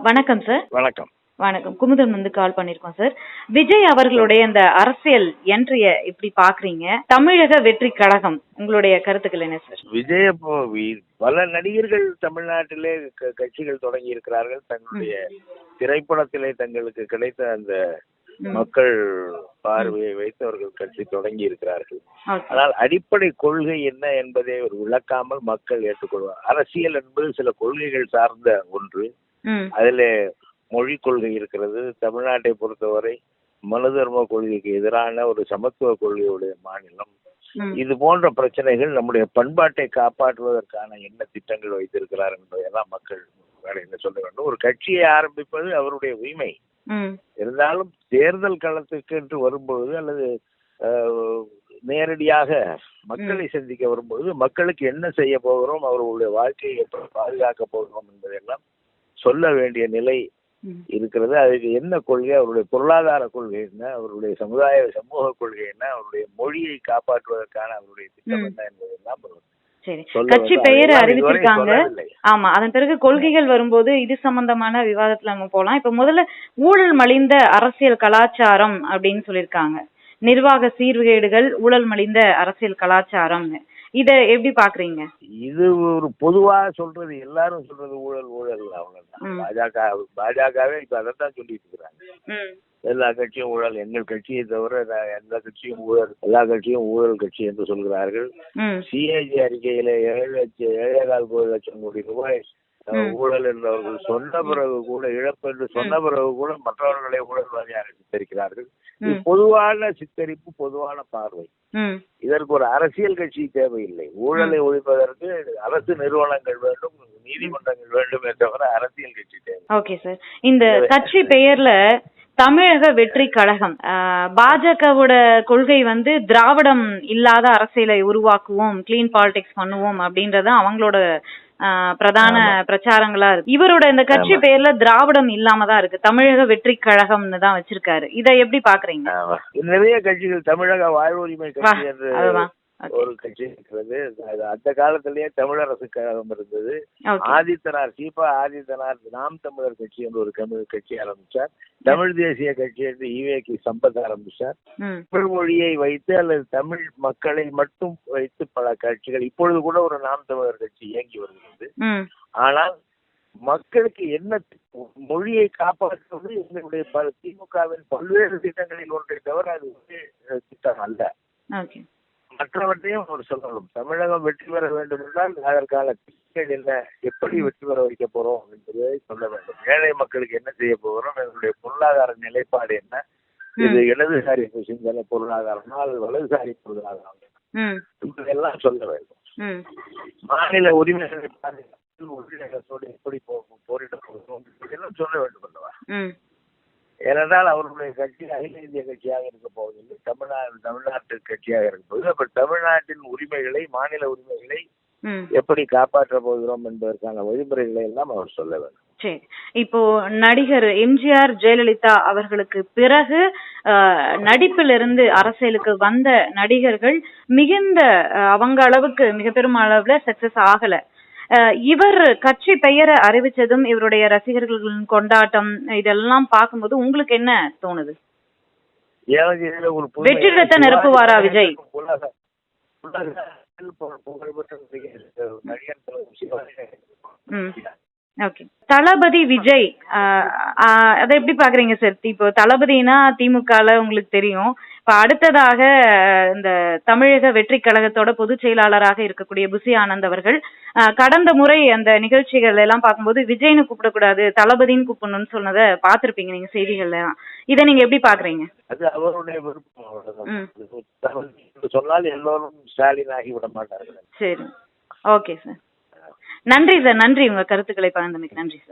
வணக்கம் சார். வணக்கம். வணக்கம். குமுதன் வந்து கால் பண்ணிருக்கோம் சார். விஜய் அவர்களுடைய அந்த அரசியல் என்ட்ரிய எப்படி பாக்குறீங்க? தமிழக வெற்றி கழகம் உங்களுடைய கருத்துக்கள் என்ன சார்? விஜய் பல நடிகர்கள் தமிழ்நாட்டிலே கட்சிகள் தொடங்கி இருக்கிறார்கள். தங்களுடைய திரைப்படத்திலே தங்களுக்கு கிடைத்த அந்த மக்கள் பார்வையை வைத்து அவர்கள் கட்சி தொடங்கி இருக்கிறார்கள். ஆனால் அடிப்படை கொள்கை என்ன என்பதை ஒரு விளக்காமல் மக்கள் ஏற்றுக்கொள்வார். அரசியல் என்பது சில கொள்கைகள் சார்ந்த ஒன்று. அதில் மொழி கொள்கை இருக்கிறது. தமிழ்நாட்டை பொறுத்தவரை மனு தர்ம கொள்கைக்கு எதிரான ஒரு சமத்துவ கொள்கையுடைய மாநிலம். இது போன்ற பிரச்சனைகள் நம்முடைய பண்பாட்டை காப்பாற்றுவதற்கான என்ன திட்டங்கள் வைத்திருக்கிறார் என்பதையெல்லாம் மக்கள் என்ன சொல்ல வேண்டும். ஒரு கட்சியை ஆரம்பிப்பது அவருடைய உரிமை. இருந்தாலும் தேர்தல் களத்துக்கு என்று வரும்பொழுது அல்லது நேரடியாக மக்களை சந்திக்க வரும்பொழுது மக்களுக்கு என்ன செய்ய போகிறோம், அவர்களுடைய வாழ்க்கையை எப்படி பாதுகாக்க போகிறோம் என்பதெல்லாம் சொல்ல வேண்டிய நிலை இருக்கிறது. அதுக்கு என்ன கொள்கை, அவருடைய பொருளாதார கொள்கை என்ன, அவருடைய சமூக கொள்கை என்ன, அவருடைய மொழியை காப்பாற்றுவதற்கான அவருடைய திட்டம் என்ன என்பதெல்லாம் கட்சி பெயரை அறிவிச்சிருக்காங்க. ஆமா, அதன் பிறகு கொள்கைகள் வரும்போது இது சம்பந்தமான விவாதத்துல நம்ம போலாம். இப்ப முதல்ல ஊழல் மலிந்த அரசியல் கலாச்சாரம் அப்படின்னு சொல்லியிருக்காங்க. நிர்வாக சீர்கேடுகள், ஊழல் மலிந்த அரசியல் கலாச்சாரம், இத எப்படி பாக்குறீங்க? இது ஒரு பொதுவா சொல்றது, எல்லாரும் சொல்றது ஊழல் ஊழல் அவ்வளவுதான். பாஜகவே இப்ப அதைத்தான் சொல்லிட்டு இருக்கிறாங்க. எல்லா கட்சியும் ஊழல், எங்கள் கட்சியை தவிர எந்த கட்சியும் ஊழல், எல்லா கட்சியும் ஊழல் கட்சி என்று சொல்கிறார்கள். சிஏஜி அறிக்கையில 7,4 லட்சம் கோடி ரூபாய் ஊழல் என்று அவர்கள் சொன்ன பிறகு கூட, இழப்பு என்று சொன்ன பிறகு கூட மற்றவர்களை ஊழல்வாதியாக சித்தரிக்கிறார்கள். இது பொதுவான சித்தரிப்பு, பொதுவான பார்வை. இதற்கு ஒரு அரசியல் கட்சி தேவையில்லை. ஊழலை ஒழிப்பதற்கு அரசு நிறுவனங்கள் வேண்டும், நீதிமன்றங்கள் வேண்டும் என்றவரை அரசியல் கட்சி தேவை. Okay sir. இந்த கட்சி பெயர்ல தமிழக வெற்றி கழகம், பாஜகவோட கொள்கை வந்து திராவிடம் இல்லாத அரசியலை உருவாக்குவோம், கிளீன் பாலிடிக்ஸ் பண்ணுவோம் அப்படின்றத அவங்களோட பிரதான பிரச்சாரங்களா இருக்கு. இவரோட இந்த கட்சி பெயர்ல திராவிடம் இல்லாம தான் இருக்கு, தமிழக வெற்றி கழகம்னு தான் வச்சிருக்காரு. இத எப்படி பாக்குறீங்க? நிறைய கட்சிகள் தமிழக வாழ்வுரிமை கட்சி என்று ஒரு கட்சி இருக்கிறது. அந்த காலத்திலேயே தமிழரசு கழகம் இருந்தது. ஆதித்தனார் நாம் தமிழர் கட்சி என்று ஒரு கட்சி ஆரம்பிச்சார். தமிழ் தேசிய கட்சி என்று ஈவேகி சம்பத் ஆரம்பிச்சார். தமிழ் மொழியை வைத்து அல்லது தமிழ் மக்களை மட்டும் வைத்து பல கட்சிகள், இப்பொழுது கூட ஒரு நாம் தமிழர் கட்சி இயங்கி வருகிறது. ஆனால் மக்களுக்கு என்ன மொழியை காப்பாற்றுவது எங்களுடைய திமுகவின் பல்வேறு திட்டங்களில் ஒன்றை தவிர அது ஒரு திட்டம் அல்ல. மற்றவற்றையும் அவர் சொல்லணும். தமிழகம் வெற்றி பெற வேண்டும் என்றால் அதற்கான திட்டங்கள் என்ன, எப்படி வெற்றி பெற வைக்க போறோம் என்பதை சொல்ல வேண்டும். ஏழை மக்களுக்கு என்ன செய்ய போகிறோம், எங்களுடைய பொருளாதார நிலைப்பாடு என்ன, இது இடதுசாரி சிந்தனை பொருளாதாரமா அல்லது வலதுசாரி பொருளாதாரம், இதெல்லாம் சொல்ல வேண்டும். மாநில உரிமைகளை பாதுகாப்பு எப்படி போரிட போகிறோம் இதெல்லாம் சொல்ல வேண்டும் அல்லவா? ஏனென்றால் அவர்களுடைய கட்சி அகில இந்திய கட்சியாக இருக்க போவதில்லை, தமிழ்நாட்டு கட்சியாக இருக்க போகுது. அப்ப தமிழ்நாட்டின் உரிமைகளை, மாநில உரிமைகளை எப்படி காப்பாற்ற போகிறோம் என்பதற்கான வழிமுறைகளை எல்லாம் அவர் சொல்ல வேண்டும். சரி, இப்போ நடிகர் எம்ஜிஆர் ஜெயலலிதா அவர்களுக்கு பிறகு நடிப்பிலிருந்து அரசியலுக்கு வந்த நடிகர்கள் மிகுந்த அவங்க அளவுக்கு மிக பெரும் அளவுல சக்சஸ் ஆகல. இவர் கட்சி பெயரை அறிவிச்சதும் இவருடைய ரசிகர்களின் கொண்டாட்டம் இதெல்லாம் பார்க்கும்போது உங்களுக்கு என்ன தோணுது? வெற்றிடத்தை நிரப்புவாரா விஜய்? தளபதி விஜய் அதை எப்படி பாக்குறீங்க சார்? இப்போ தளபதினா திமுகல உங்களுக்கு தெரியும். இப்ப அடுத்ததாக இந்த தமிழக வெற்றி கழகத்தோட பொதுச் செயலாளராக இருக்கக்கூடிய புசி ஆனந்த் அவர்கள் கடந்த முறை அந்த நிகழ்ச்சிகள் எல்லாம் பார்க்கும்போது விஜய்னு கூப்பிடக்கூடாது, தளபதினு கூப்பிடணும்னு சொன்னதை பார்த்திருப்பீங்க நீங்க செய்திகள்ல. இதை நீங்க எப்படி பாக்குறீங்க? அது அவருடைய விருப்பம். சொன்னால் எல்லோரும் ஸ்டாலின் ஆகி விட மாட்டார்கள். சரி, ஓகே சார். நன்றி சார், நன்றி உங்க கருத்துக்களை பகிர்ந்தமைக்கு. நன்றி சார்.